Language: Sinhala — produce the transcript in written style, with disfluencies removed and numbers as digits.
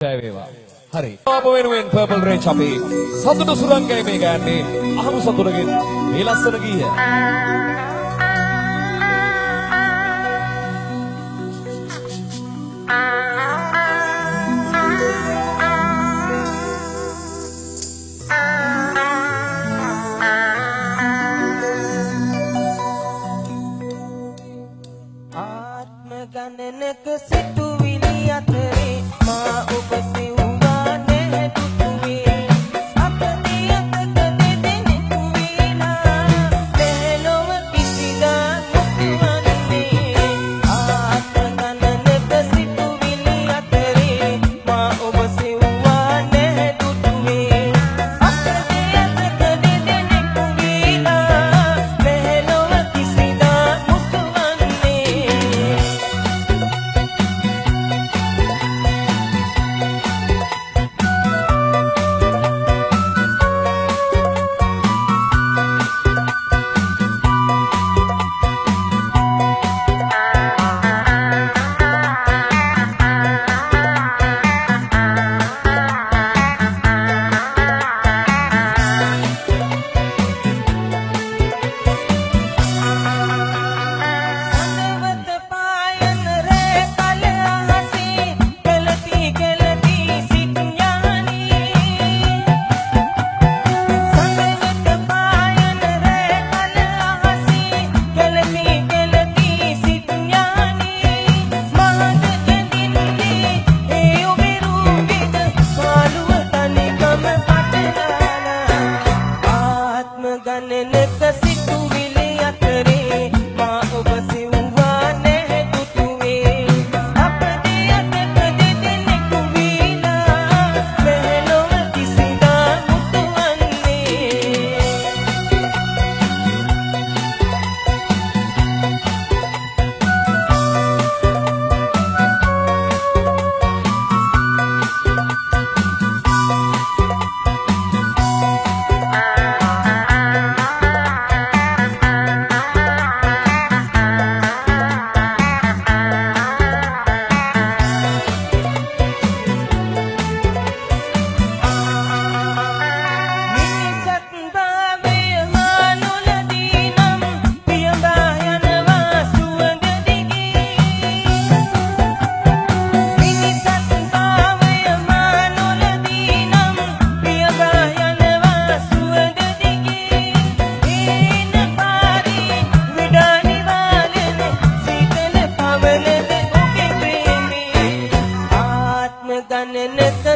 ජය වේවා. හරි. ඔබ වෙනුවෙන් Purple Range අපි සතුට සුරංගයි මේ ගන්නේ අහමු සතුටකින් මේ ලස්සන ගීය. ආත්ම ගණනක සිතුවිලි අතරේ මා ඔබ සිව්වා නැතුතුවේ අප දෙයකට දෙදෙනෙකු වේලා දෙලොව කිසිදා මුතුවන්නේ ආත්ම ගණනක සිතුවිලි අතරේ මා ඔබ සිව්වා නැතුතුවේ අප දෙයකට දෙදෙනෙකු වේලා දෙලොව කිසිදා මුතුවන්නේ ගණනක සිතුවිලි අතරේ මා ඔබ සිව්වා නැතුතුවේ අප දෙයකට දෙදෙනෙකු වීලා මෙලොව කිසිදා මුතුවන්නේ ගණනක